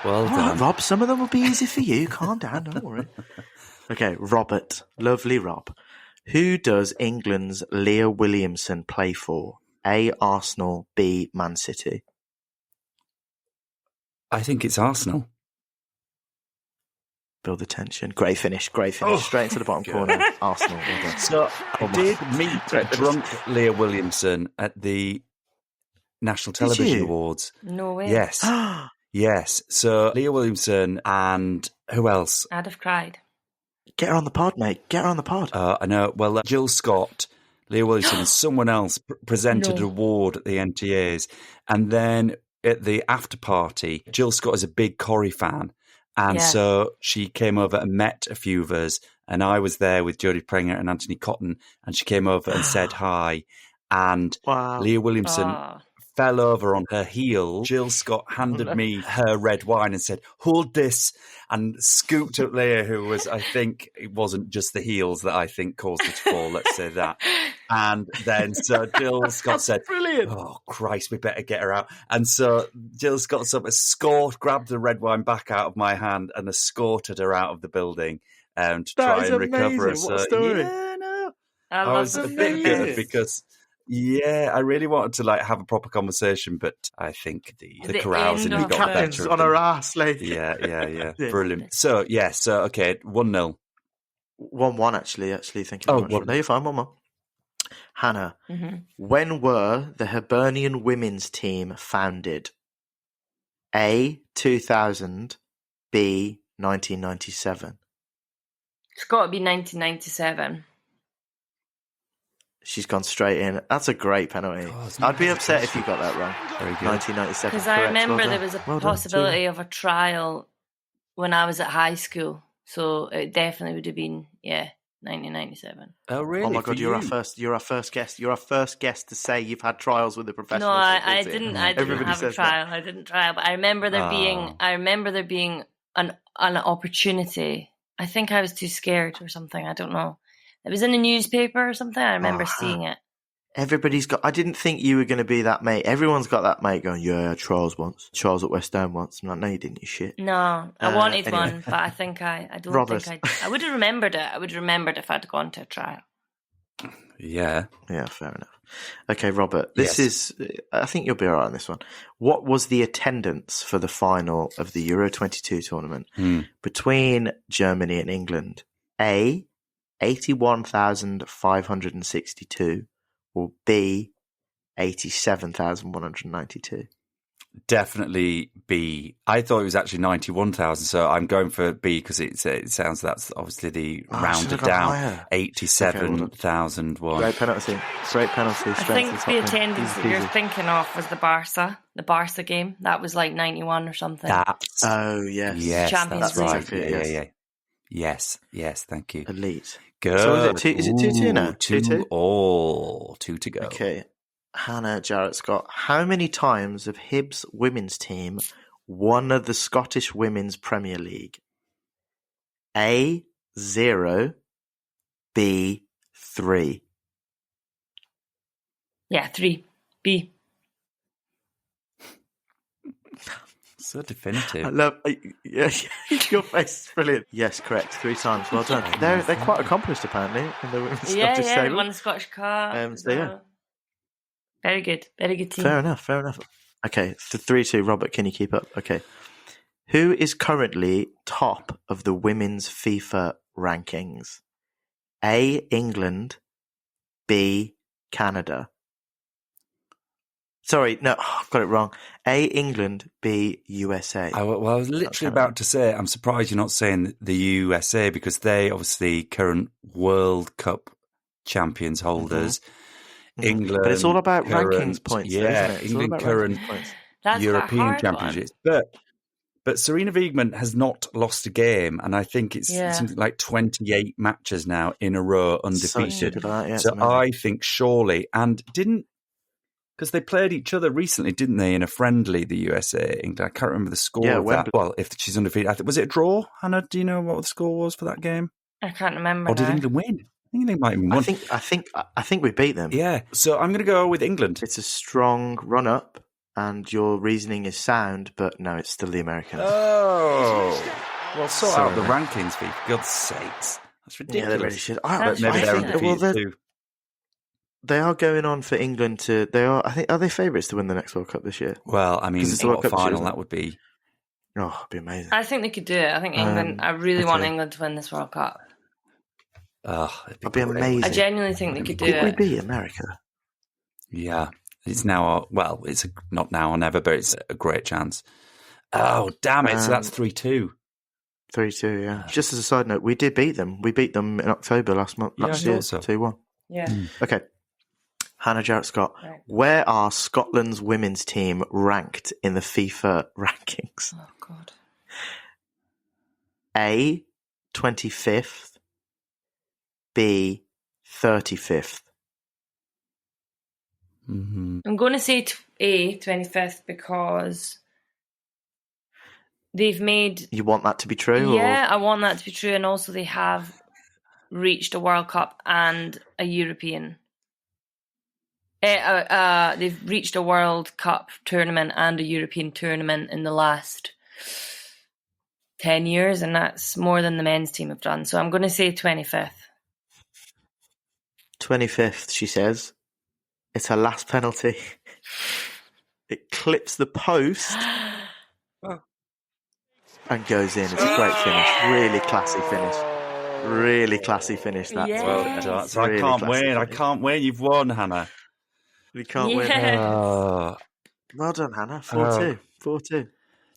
Well All done. right, Rob, some of them will be easy for you. Calm down, don't worry. Okay, Robert. Lovely Rob. Who does England's Leah Williamson play for? A, Arsenal, B, Man City. I think it's Arsenal. Build the tension. Great finish. Oh, Straight into the bottom corner. Arsenal. Well done. So I did meet drunk Leah Williamson at the National Television you? Awards. No way. Yes. Yes. So Leah Williamson and who else? I'd have cried. Get her on the pod, mate. Get her on the pod. I know. Well, Jill Scott, Leah Williamson, and someone else presented an No. award at the NTAs. And then at the after party, Jill Scott is a big Corrie fan. And Yeah. so she came over and met a few of us. And I was there with Jodie Prenger and Anthony Cotton. And she came over and said hi. And Wow. Leah Williamson Oh. fell over on her heel. Jill Scott handed me her red wine and said, "Hold this," and scooped up Leah, who was, I think, it wasn't just the heels that I think caused her to fall, let's say that. And then so Jill Scott said, Brilliant. "Oh, Christ, we better get her out." And so Jill Scott grabbed the red wine back out of my hand and escorted her out of the building to try is and recover her. amazing. What a story. Yeah, no. I I love was a the bit amazing. good because, yeah, I really wanted to have a proper conversation, but I think the The carousing end got of the Captain's better of on them. her ass, like. Yeah, Yeah. brilliant. So okay, 1-0. 1-1, actually. Thank you very much. 1-1. No, you're fine. 1-1. Hannah, Mhm. when were the Hibernian women's team founded? A, 2000, B, 1997. It's got to be 1997. She's gone straight in. That's a great penalty. God, I'd be upset if you got that wrong. Very good. 1997. Because I correct. remember Well there done. was a Well done. possibility of a trial when I was at high school. So it definitely would have been, 1997. Oh, really? Oh my For god, you're our you? first guest. You're our first guest to say you've had trials with the professional. No, I football team. didn't. I didn't Everybody have a says trial. I didn't trial, but I remember there being. Oh. I remember there being an opportunity. I think I was too scared or something. I don't know. It was in the newspaper or something. I remember seeing it. Everybody's got. I didn't think you were going to be that mate. Everyone's got that mate going. Yeah, Charles once. Charles at West Ham once. I'm like, no, you didn't. You shit. No, I wanted anyway. one, but I think I don't Robert. think I would have remembered it. I would have remembered if I'd gone to a trial. Yeah. Yeah, fair enough. Okay, Robert. This Yes. is. I think you'll be all right on this one. What was the attendance for the final of the Euro 22 tournament between Germany and England? A, 81,562, or B, 87,192. definitely B. I thought it was actually 91,000, so I'm going for B because it sounds that's obviously the rounded down 87,001. Great penalty. I think the attendance that you're thinking of was the Barca game. That was like 91 or something. Yes, Champions that's right. League. Yeah. Yes, thank you. Elite. Good. So is it 2-2 now? 2 all. 2 to go. Okay. Hannah, Jarrett-Scott, how many times have Hibs women's team won the Scottish Women's Premier League? A, 0, B, 3. Yeah, 3. B. So definitive. I love your face is brilliant. Yes, correct. 3 times. Well done. They're quite accomplished apparently in the women's Scottish They table. won the Scottish Cup. Very good team. Fair enough. Okay, 3-2. Robert, can you keep up? Okay. Who is currently top of the women's FIFA rankings? A, England, B, Canada. Sorry, no, I've got it wrong. A, England, B, USA. I was literally about to say, I'm surprised you're not saying the USA because they obviously current World Cup champions holders. England, but it's all about rankings points, isn't it? England current European championships. But Serena Wiegmann has not lost a game, and I think it's something like 28 matches now in a row undefeated. So I think surely, and because they played each other recently, didn't they, in a friendly, the USA, England? I can't remember the score of that. Well, if she's undefeated, was it a draw? Hannah, do you know what the score was for that game? I can't remember. Or did England win? I think they might have won. I think we beat them. Yeah. So I'm going to go with England. It's a strong run-up, and your reasoning is sound, but no, it's still the Americans. Oh. Well, sort out the rankings, for God's sakes. That's ridiculous. Yeah, they really should. But maybe they're undefeated too. They are going on for England to... are they favourites to win the next World Cup this year? Well, I mean, it's the World Cup final, that would be... Oh, it'd be amazing. I think they could do it. I think England... I really want England to win this World Cup. Oh, it'd be amazing. I genuinely think they could do it. Could we beat America? Yeah. It's now... Well, it's not now or never, but it's a great chance. Oh, damn it. So that's 3-2. 3-2, yeah. Just as a side note, we did beat them. We beat them in October last year, 2-1. Yeah. Okay. Hannah, Jarrett-Scott, right. Where are Scotland's women's team ranked in the FIFA rankings? Oh, God. A, 25th. B, 35th. Mm-hmm. I'm going to say A, 25th, because they've made... You want that to be true? Yeah, I want that to be true. And also they have reached a World Cup and a European... they've reached a World Cup tournament and a European tournament in the last 10 years, and that's more than the men's team have done. So I'm going to say 25th. 25th, she says. It's her last penalty. It clips the post and goes in. It's a great finish. Really classy finish. Really classy finish. That. Yeah. Well done. So really I can't win. Finish. I can't win. You've won, Hannah. We can't win. Oh. Well done, Hannah. 4-2. 4-2. Do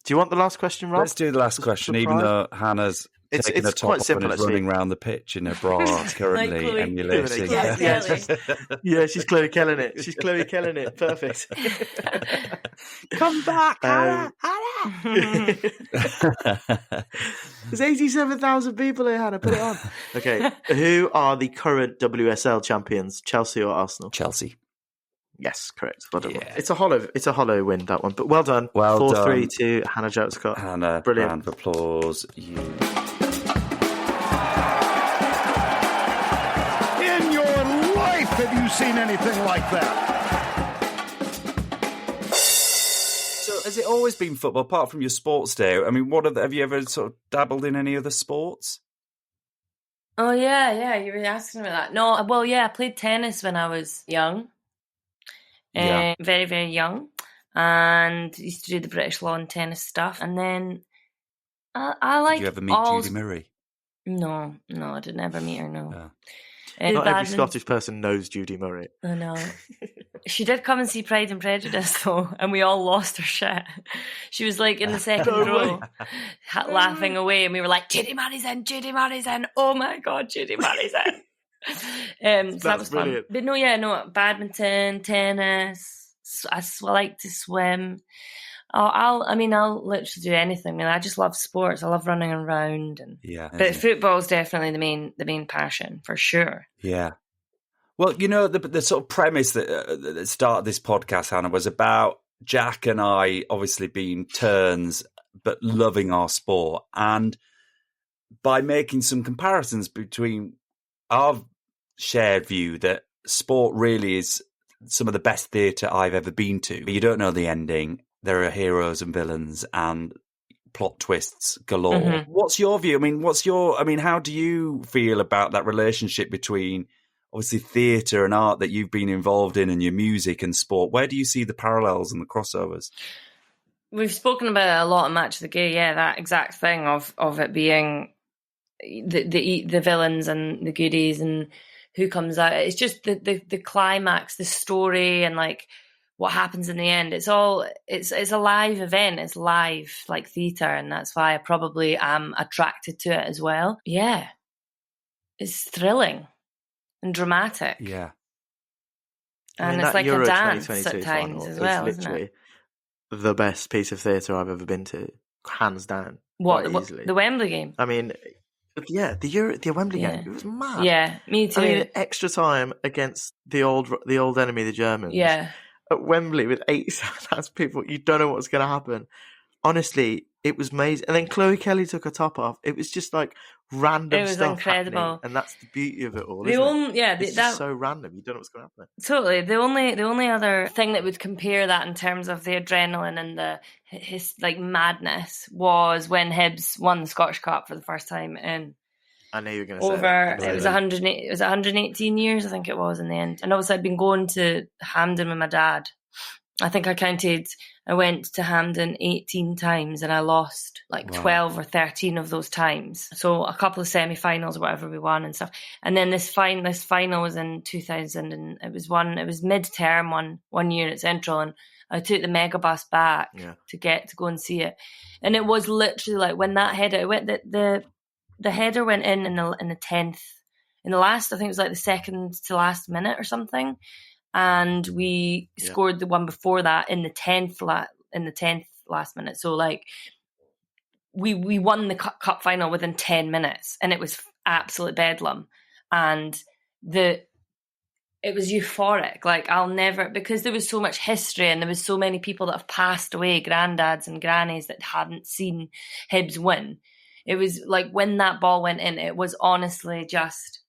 you want the last question, Rob? Let's do the last question, even though Hannah's taking a top quite simple, and is running around the pitch in her bra currently like emulating. Yeah, she's clearly killing it. She's clearly killing it. Perfect. Come back, Hannah. There's 87,000 people here, Hannah. Put it on. Okay. Who are the current WSL champions, Chelsea or Arsenal? Chelsea. Yes, correct. Well done. Yeah. It's a hollow win, that one. But well done. 4-3 to Hannah Jarrett-Scott. Hannah, brilliant. Round of applause. You. In your life, have you seen anything like that? So, has it always been football, apart from your sports day? I mean, have you ever sort of dabbled in any other sports? Oh, yeah, you were asking about that. No, well, yeah, I played tennis when I was young. Very, very young. And used to do the British lawn tennis stuff. And then I like... Did you ever meet Judy Murray? No, I did never meet her, no. Not every Scottish person knows Judy Murray. I know. She did come and see Pride and Prejudice, though, and we all lost our shit. She was like in the second row, laughing away, and we were like, Judy Murray's in, Judy Murray's in. Oh my God, Judy Murray's in. So that was brilliant. Fun. But no, badminton, tennis. I like to swim. I'll literally do anything. I mean, I just love sports. I love running around, but football's definitely the main passion for sure. Yeah. Well, the sort of premise that started this podcast, Hannah, was about Jack and I obviously being turns, but loving our sport, and by making some comparisons between our shared view that sport really is some of the best theatre I've ever been to. You don't know the ending. There are heroes and villains and plot twists galore. Mm-hmm. What's your view? How do you feel about that relationship between obviously theatre and art that you've been involved in, and your music and sport? Where do you see the parallels and the crossovers? We've spoken about it a lot in Match of the Gay, that exact thing of it being the villains and the goodies and who comes out. It's just the climax, the story, and like what happens in the end. It's a live event. It's live, like theatre, and that's why I probably am attracted to it as well. Yeah, it's thrilling and dramatic. Yeah, and it's like a dance at times as well, isn't it? The best piece of theatre I've ever been to, hands down. The Wembley game? I mean, yeah, the Wembley game. It was mad. Yeah, me too. I mean, extra time against the old enemy, the Germans. Yeah. At Wembley with 8,000 people, you don't know what's going to happen. Honestly, it was amazing. And then Chloe Kelly took her top off. It was just like random stuff. It was incredible. Happening, and that's the beauty of it all. It's just so random. You don't know what's going to happen. Totally. The only other thing that would compare that in terms of the adrenaline and his madness was when Hibs won the Scottish Cup for the first time in. I know you were going to say that. It was 118 years, I think it was in the end. And obviously I'd been going to Hampden with my dad. I think I went to Hampden 18 times and I lost 12 or 13 of those times. So a couple of semi-finals or whatever we won and stuff. And then this final was in 2000 and it was mid-term one year at Central, and I took the megabus back to go and see it. And it was literally like when that header went, the header went in the 10th, in the last, I think it was like the second to last minute or something, and we scored the one before that in the 10th last minute. So like we won the cup final within 10 minutes, and it was absolute bedlam, and it was euphoric. Like I'll never, because there was so much history and there was so many people that have passed away, granddads and grannies that hadn't seen Hibs win. It was like when that ball went in, it was honestly just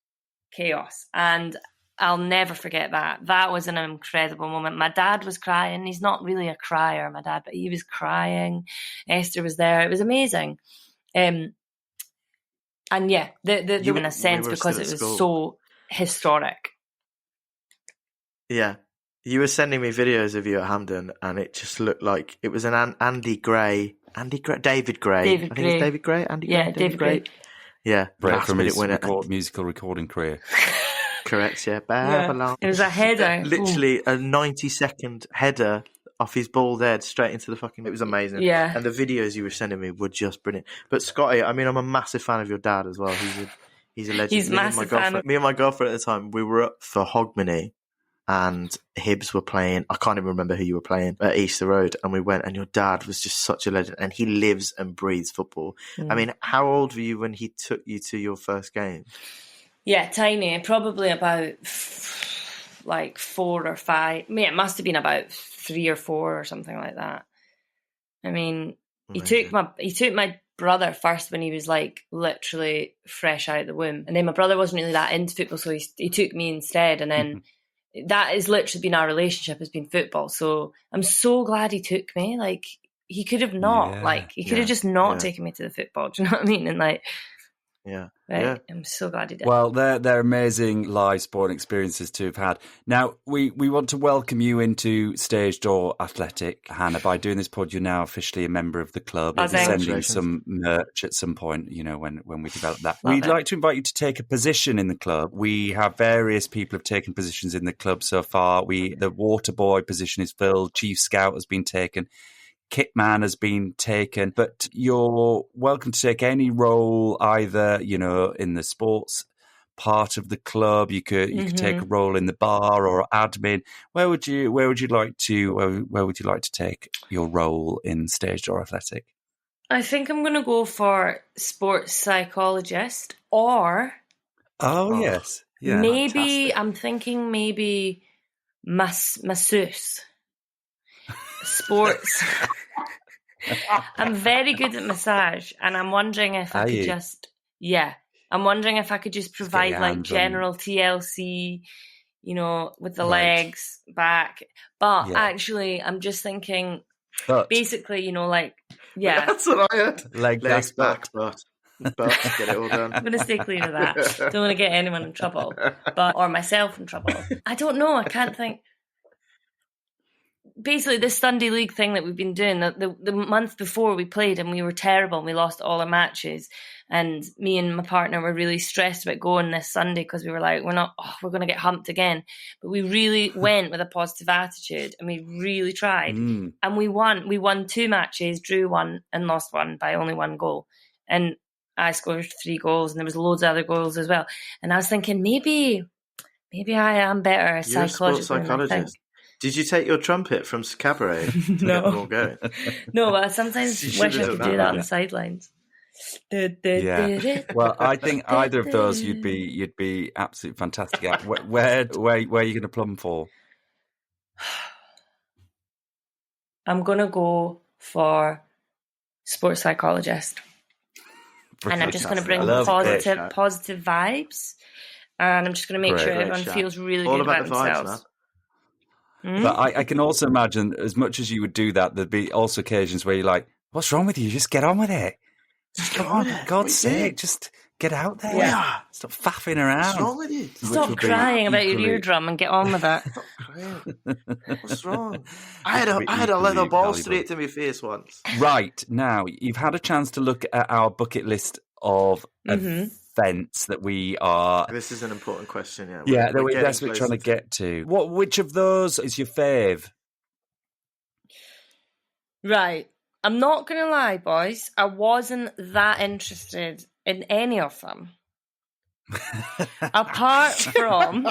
chaos. And I'll never forget that. That was an incredible moment. My dad was crying. He's not really a crier, my dad, but he was crying. Esther was there. It was amazing. And yeah, in a sense, because it was so historic. Yeah. You were sending me videos of you at Hampden, and it just looked like it was an David Gray. Andy Gray. David Gray. David Gray. Yeah. Break from his musical recording career. Correct, yeah. Babylon. It was a header. Literally a 90-second header off his bald head straight into the fucking... It was amazing. Yeah. And the videos you were sending me were just brilliant. But Scotty, I mean, I'm a massive fan of your dad as well. He's a legend. He's a massive fan. Me and my girlfriend at the time, we were up for Hogmanay, and Hibs were playing, I can't even remember who you were playing, at Easter Road, and we went, and your dad was just such a legend, and he lives and breathes football. I mean, how old were you when he took you to your first game? Yeah, tiny, probably about 4 or 5. I mean, it must have been about 3 or 4 or something like that. I mean, amazing. he took my brother first when he was literally fresh out of the womb, and then my brother wasn't really that into football, so he took me instead, and then that has literally been our relationship, has been football. So I'm so glad he took me. He could have not. He could have just not taken me to the football. Do you know what I mean? And Yeah. Right? Yeah. I'm so glad he did. Well, they're amazing live sporting experiences to have had. Now, we want to welcome you into Stage Door Athletic, Hannah. By doing this pod, you're now officially a member of the club. We'll be sending some merch at some point, when we develop that. We'd like to invite you to take a position in the club. We have various people have taken positions in the club so far. The water boy position is filled. Chief Scout has been taken. Kitman has been taken, but you're welcome to take any role, either in the sports part of the club. You could take a role in the bar or admin. Where would you like to take your role in Stage Door Athletic? I think I'm going to go for sports psychologist, or yes, yeah, maybe fantastic. I'm thinking maybe masseuse. Sports. I'm very good at massage, and I'm wondering if I could just provide like general TLC, with the legs back. But actually, I'm just thinking, basically, That's what I heard. Legs back, but get it all done. I'm going to stay clear of that. Don't want to get anyone in trouble, or myself in trouble. I don't know. I can't think. Basically, this Sunday League thing that we've been doing, the month before we played and we were terrible and we lost all our matches, and me and my partner were really stressed about going this Sunday because we were like, we're going to get humped again. But we really went with a positive attitude and we really tried. And we won. We won 2 matches, drew 1 and lost 1 by only 1 goal. And I scored 3 goals and there was loads of other goals as well. And I was thinking, maybe I am better a psychologist than I think. Did you take your trumpet from Cabaret to get them all going? No, but I sometimes wish I could do that on the sidelines. Yeah. Well, I think either of those you'd be absolutely fantastic at. Where are you going to plumb for? I'm going to go for sports psychologist. And I'm just going to bring positive vibes. And I'm just going to make sure everyone feels really good about themselves. But I can also imagine, as much as you would do that, there'd be also occasions where you're like, what's wrong with you? Just get on with it. Just come on, for God's sake, just get out there. Yeah. Stop faffing around. What's wrong with you? Stop crying about your eardrum and get on with it. Stop crying. What's wrong? I had a leather ball straight to my face once. Right, now, you've had a chance to look at our bucket list of events that we are... This is an important question, yeah. Yeah, that's what we're trying to get to. Which of those is your fave? Right. I'm not going to lie, boys. I wasn't that interested in any of them. Apart from...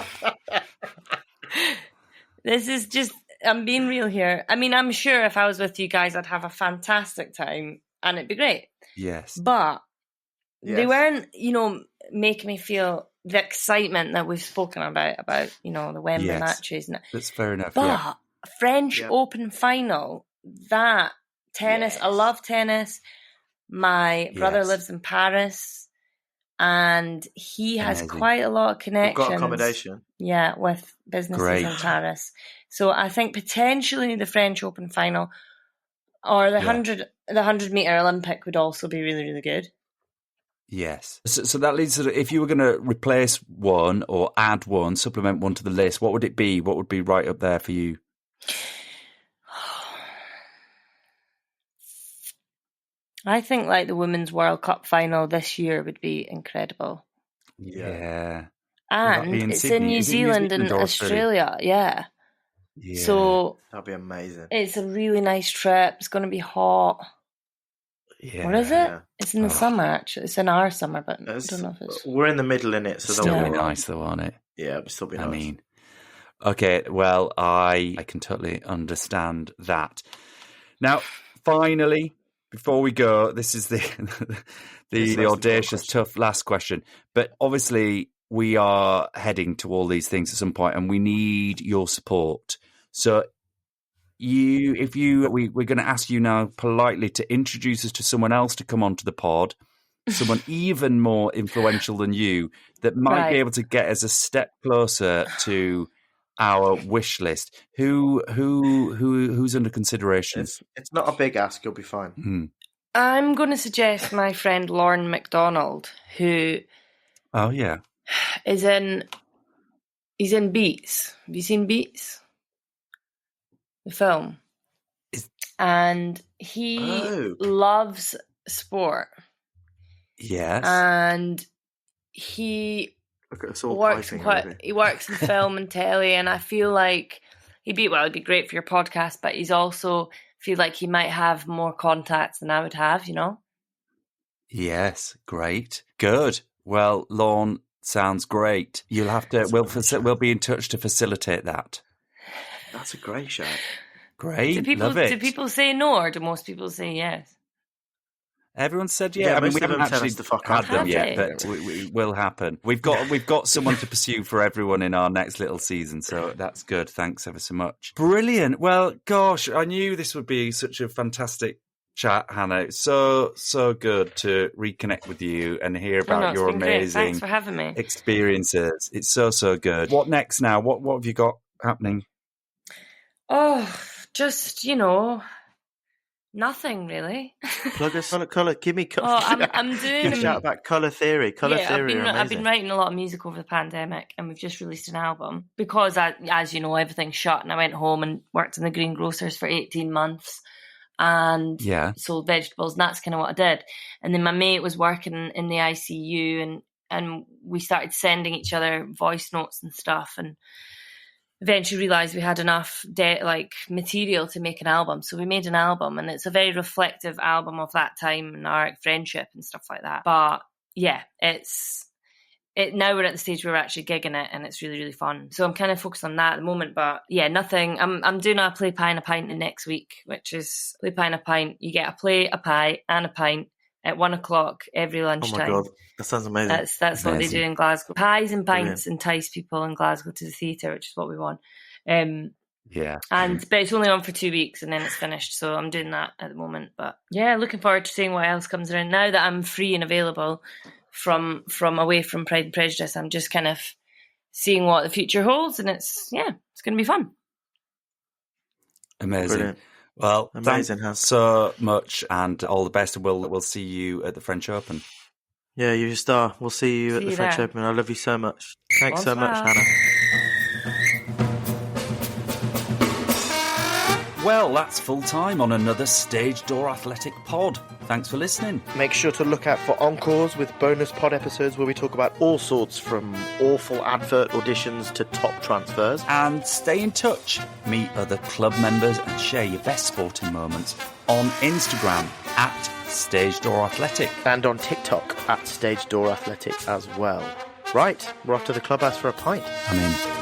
This is just... I'm being real here. I mean, I'm sure if I was with you guys, I'd have a fantastic time and it'd be great. Yes. But... They weren't, making me feel the excitement that we've spoken about, the Wembley matches. That's fair enough, But French Open final, that tennis, I love tennis. My brother lives in Paris and he has quite a lot of connections. We've got accommodation. Yeah, with businesses in Paris. So I think potentially the French Open final or the 100-meter Olympic would also be really, really good. Yes. So that leads to, if you were going to replace one or add one, supplement one to the list, what would it be? What would be right up there for you? I think like the Women's World Cup final this year would be incredible. Yeah. And it's in New Zealand and Australia. Yeah. So that'd be amazing. It's a really nice trip. It's going to be hot. Yeah. What is it? Yeah. It's in the summer, actually. It's in our summer, but I don't know if it's... We're in the middle in it, so still be nice, though, won't it? Yeah, it'll still be nice. I mean, okay, well, I can totally understand that. Now, finally, before we go, this is the audacious, tough last question. But obviously, we are heading to all these things at some point, and we need your support. So... we're going to ask you now politely to introduce us to someone else to come onto the pod, someone even more influential than you that might be able to get us a step closer to our wish list. Who's under consideration? It's not a big ask. You'll be fine. I'm going to suggest my friend Lauren McDonald, who Oh, yeah. he's in Beats. Have you seen Beats? The film. And he loves sport. Yes. And he works in film and telly, and I feel like he'd be great for your podcast, but he's also feel like he might have more contacts than I would have, you know? Yes, great. Good. Well, Lorne, sounds great. You'll have to, we'll be in touch to facilitate that. That's a great show. Great, love it. Do people say no, or do most people say yes? Everyone said yeah. I mean, we haven't actually had them yet, but it will happen. We've got someone to pursue for everyone in our next little season, so that's good. Thanks ever so much. Brilliant. Well, gosh, I knew this would be such a fantastic chat, Hannah. It's so good to reconnect with you and hear about your amazing Thanks for having me. experiences. It's so good. What next now? What have you got happening? Oh, just, nothing really. Plug us on colour. Give me colour. Oh, I'm doing a shout about Colour Theory. I've been writing a lot of music over the pandemic, and we've just released an album because, as you know, everything's shut, and I went home and worked in the greengrocers for 18 months and sold vegetables, and that's kind of what I did. And then my mate was working in the ICU, and we started sending each other voice notes and stuff, and eventually realised we had enough material to make an album. So we made an album, and it's a very reflective album of that time and our friendship and stuff like that. But yeah, now we're at the stage where we're actually gigging it, and it's really, really fun. So I'm kind of focused on that at the moment, but yeah, nothing. I'm doing a play, pie and a pint next week, which is play, pie and a pint. You get a play, a pie and a pint at 1:00 every lunchtime. Oh my God, that sounds amazing. That's amazing. What they do in Glasgow. Pies and pints entice people in Glasgow to the theatre, which is what we want. But it's only on for 2 weeks and then it's finished. So I'm doing that at the moment. But yeah, looking forward to seeing what else comes around. Now that I'm free and available from away from Pride and Prejudice, I'm just kind of seeing what the future holds, and it's going to be fun. Amazing. Brilliant. Well, amazing, thanks so much, and all the best. We'll see you at the French Open. Yeah, you're a star. We'll see you at the French Open. I love you so much. Thanks so much, Hannah. Well, that's full time on another Stage Door Athletic pod. Thanks for listening. Make sure to look out for encores with bonus pod episodes where we talk about all sorts, from awful advert auditions to top transfers. And stay in touch. Meet other club members and share your best sporting moments on Instagram at Stage Door Athletic. And on TikTok at Stage Door Athletic as well. Right, we're off to the clubhouse for a pint. I'm in.